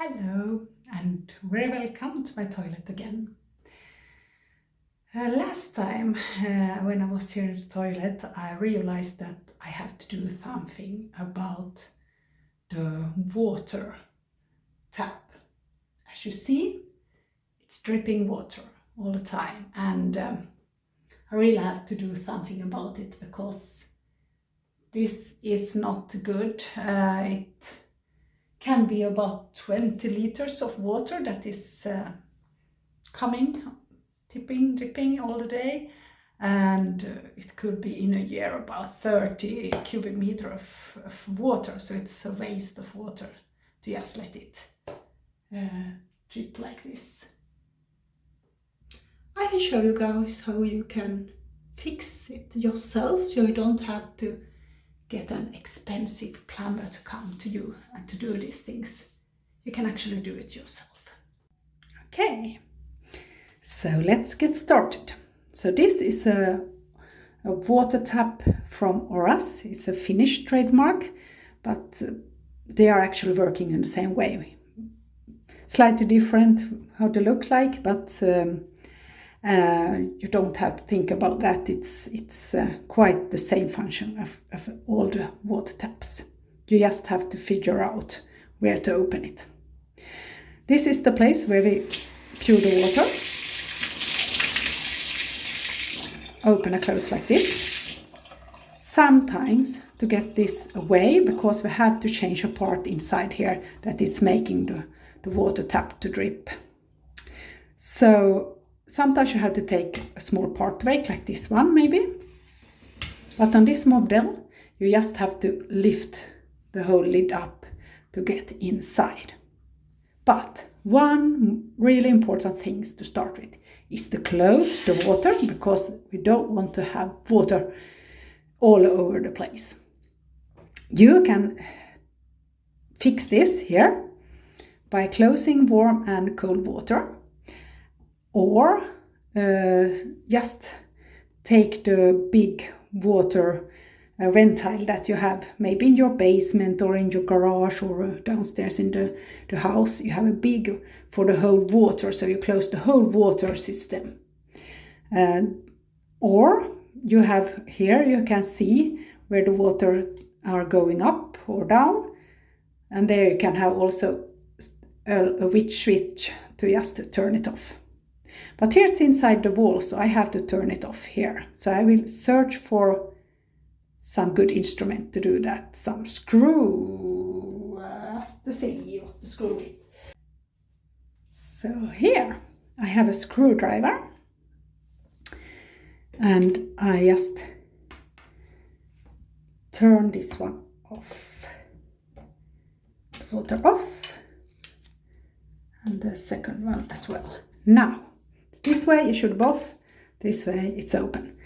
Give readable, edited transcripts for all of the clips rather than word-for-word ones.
Hello and very welcome to my toilet again. Last time when I was here in the toilet, I realized that I have to do something about the water tap. As you see, it's dripping water all the time, and I really have to do something about it because this is not good. It can be about 20 liters of water that is coming, dripping all the day, and it could be in a year about 30 cubic meter of water, so it's a waste of water to just let it drip like this. I can show you guys how you can fix it yourself, so you don't have to get an expensive plumber to come to you and to do these things. You can actually do it yourself. Okay, so let's get started. So this is a water tap from Oras. It's a Finnish trademark, but they are actually working in the same way. Slightly different how they look like, but you don't have to think about that. It's quite the same function of all the water taps. You just have to figure out where to open it. This is the place where we pour the water. Open and close like this. Sometimes to get this away, because we have to change a part inside here that it's making the water tap to drip. So sometimes you have to take a small part away, like this one maybe. But on this model, you just have to lift the whole lid up to get inside. But one really important thing to start with is to close the water, because we don't want to have water all over the place. You can fix this here by closing warm and cold water, or just take the big water ventile that you have maybe in your basement or in your garage or downstairs in the house. You have a big for the whole water, so you close the whole water system. Or you have here, you can see where the water are going up or down, and there you can have also a switch to just turn it off. But here it's inside the wall, so I have to turn it off here. So I will search for some good instrument to do that. Some screw, to see what to screw with. So here I have a screwdriver, and I just turn this one off. Water off, and the second one as well. Now, this way you should both, this way it's open.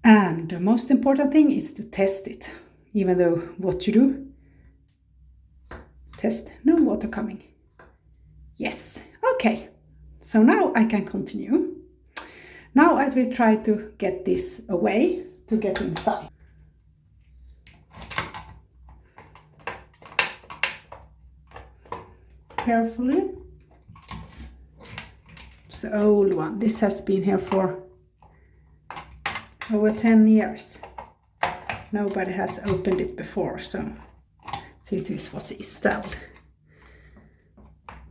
And the most important thing is to test it. Even though what you do, test, no water coming. Yes, okay. So now I can continue. Now I will try to get this away to get inside. Carefully. It's the old one. This has been here for over 10 years. Nobody has opened it before, so it was installed.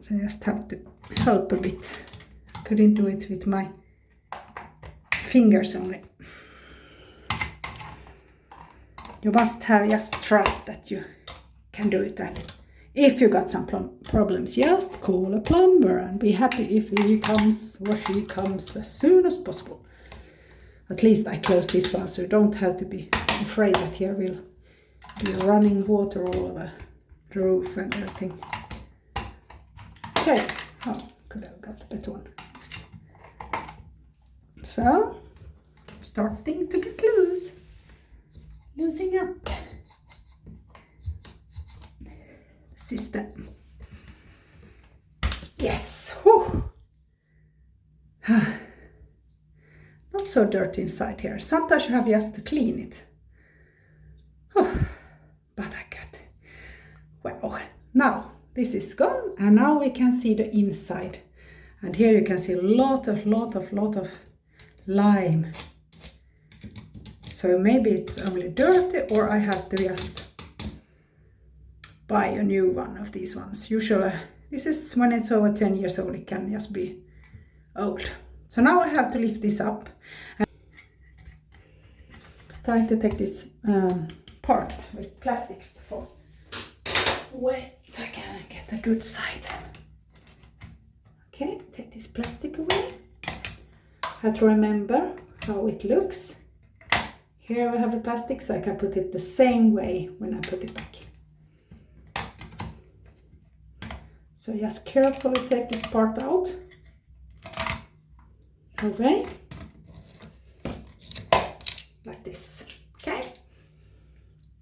So I just have to help a bit. I couldn't do it with my fingers only. You must have just trust that you can do it. And if you got some problems, just call a plumber and be happy if he comes or she comes as soon as possible. At least I close this one, so you don't have to be afraid that here will be running water all over the roof and everything. Okay, oh, could have got a better one. Yes. So, starting to get loose. Losing up. System. Yes. Whew. Not so dirty inside here. Sometimes you have just to clean it. Oh, but I got. Well, now this is gone, and now we can see the inside. And here you can see a lot of lime. So maybe it's only dirty, or I have to just buy a new one of these ones. Usually, this is when it's over 10 years old, it can just be old. So now I have to lift this up. And try to take this part with plastic for away so I can get a good side. Okay, take this plastic away. Have to remember how it looks. Here I have the plastic, so I can put it the same way when I put it back. So just carefully take this part out. Okay. Like this. Okay.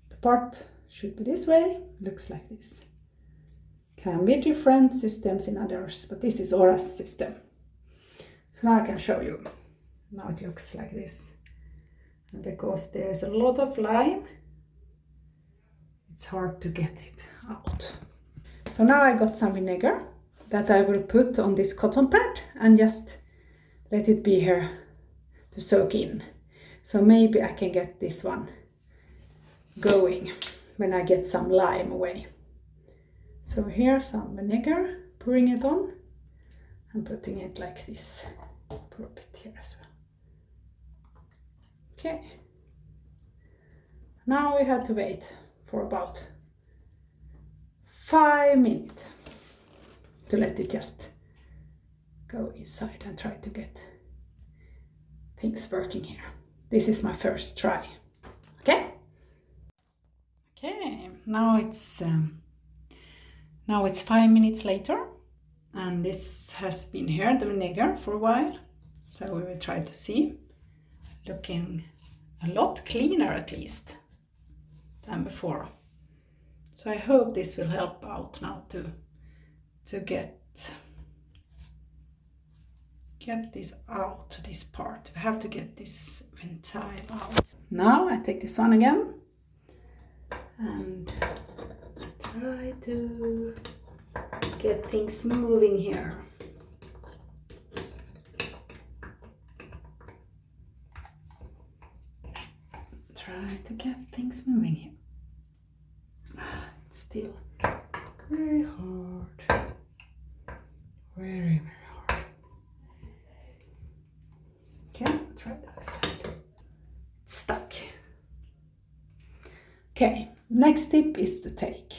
The part should be this way, looks like this. Can be different systems in others, but this is Aura's system. So now I can show you. Now it looks like this. And because there is a lot of lime, it's hard to get it out. So now I got some vinegar that I will put on this cotton pad and just let it be here to soak in. So maybe I can get this one going when I get some lime away. So here some vinegar, pouring it on and putting it like this. Pour a bit here as well. Okay. Now we have to wait for about 5 minutes to let it just go inside and try to get things working here. This is my first try. Okay? Okay, now it's 5 minutes later, and this has been here, the vinegar, for a while. So we will try to see. Looking a lot cleaner at least than before. So I hope this will help out now to get this out, this part. We have to get this ventile out. Now I take this one again and try to get things moving here. Try to get things moving here. It's still very hard. Very hard. Okay, try the other side. It's stuck. Okay, next tip is to take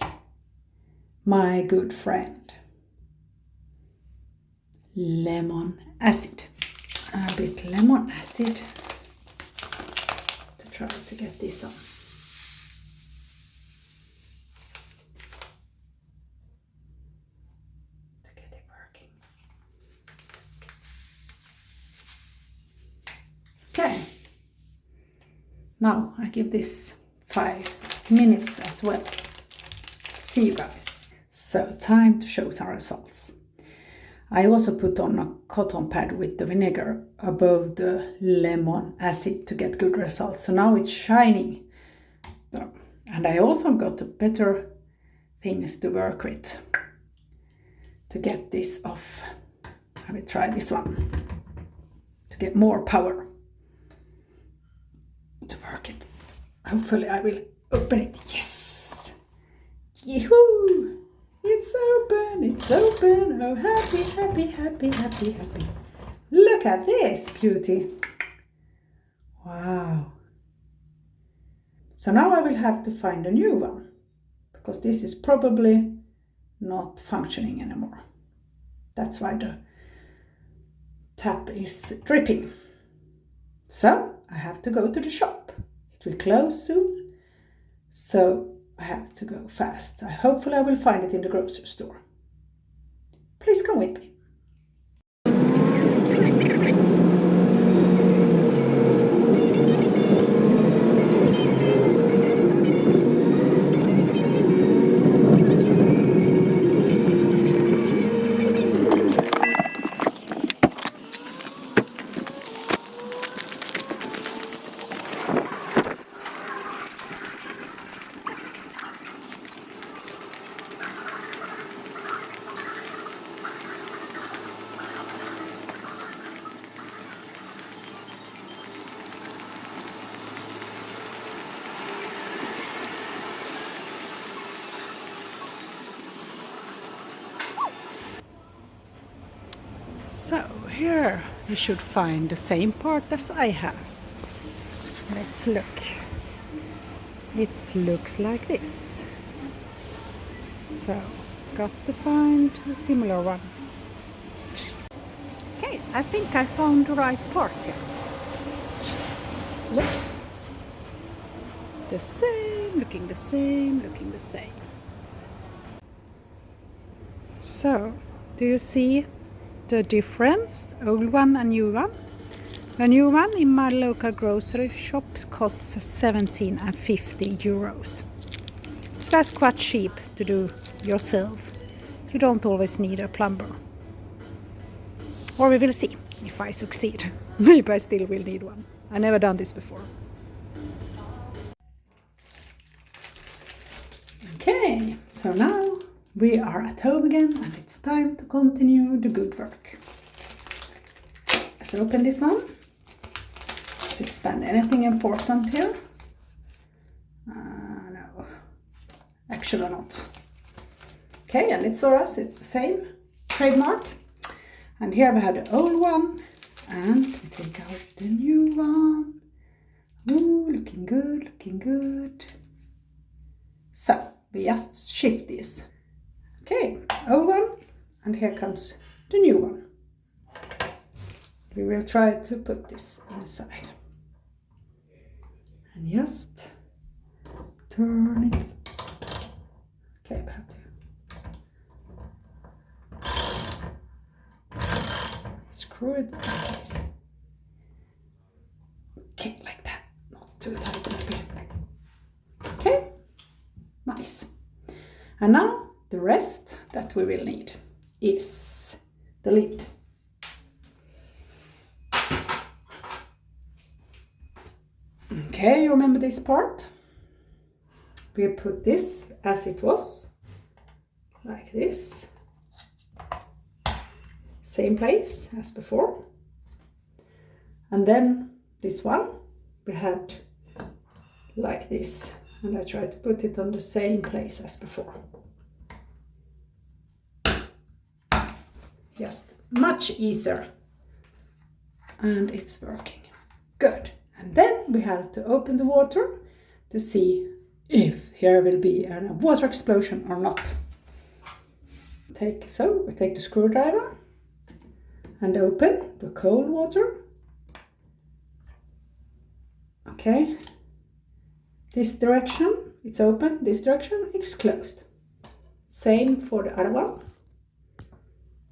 my good friend lemon acid. A bit lemon acid to try to get this on. To get it working. Okay. Now I give this 5 minutes as well. See you guys. So time to show some results. I also put on a cotton pad with the vinegar above the lemon acid to get good results. So now it's shining. So, and I also got better things to work with to get this off. I will try this one to get more power to work it. Hopefully I will open it. Yes! Yee-hoo! It's open, it's open. Oh, happy, happy, happy, happy, happy. Look at this beauty. Wow. So now I will have to find a new one because this is probably not functioning anymore. That's why the tap is dripping. So I have to go to the shop. It will close soon. So I have to go fast. Hopefully I will find it in the grocery store. Please come with me. So here you should find the same part as I have. Let's look. It looks like this. So got to find a similar one. Okay, I think I found the right part here. Look. The same, looking the same, looking the same. So, do you see the difference? Old one and new one? A new one in my local grocery shop costs 17 and 50 euros. So that's quite cheap to do yourself. You don't always need a plumber. Or we will see if I succeed. Maybe I still will need one. I never done this before. Okay, so now we are at home again and it's time to continue the good work. Let's open this one. Does it stand anything important here? No, actually not. Okay, and it's Sora's, it's the same trademark. And here we have the old one and we take out the new one. Ooh, looking good, looking good. So, we just shift this. Okay, old one, and here comes the new one. We will try to put this inside. And just turn it. Okay, we have to screw it like this. Okay, like that. Not too tight maybe. Okay, nice. And now the rest that we will need is the lid. Okay, you remember this part? We put this as it was, like this. Same place as before. And then this one we had like this. And I try to put it on the same place as before. Just much easier. And it's working. Good. And then we have to open the water to see if here will be a water explosion or not. So we take the screwdriver and open the cold water. Okay. This direction, it's open. This direction, it's closed. Same for the other one.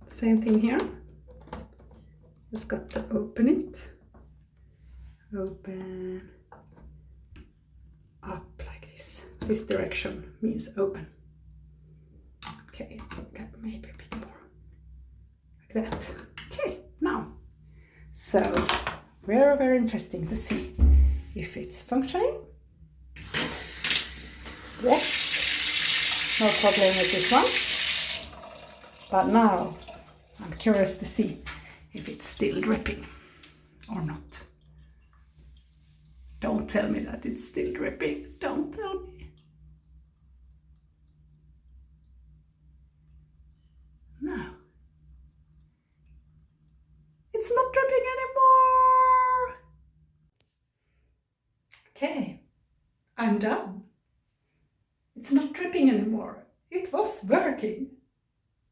Same thing here. Just got to open it. Open. Up like this. This direction means open. Okay, maybe a bit more. Like that. Okay, now. So, very, very interesting to see if it's functioning. Yes, no problem with this one. But now I'm curious to see if it's still dripping or not. Don't tell me that it's still dripping. Don't tell me. No. It's not dripping anymore. Okay, I'm done. It's not dripping anymore. It was working.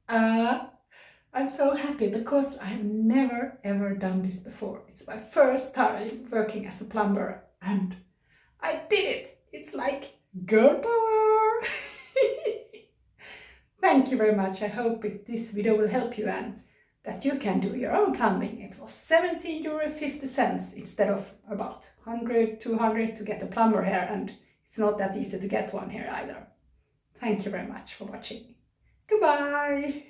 I'm so happy because I've never ever done this before. It's my first time working as a plumber and I did it. It's like girl power. Thank you very much. I hope this video will help you and that you can do your own plumbing. It was 17.50 € instead of about 100, 200 to get a plumber here, and it's not that easy to get one here either. Thank you very much for watching. Goodbye!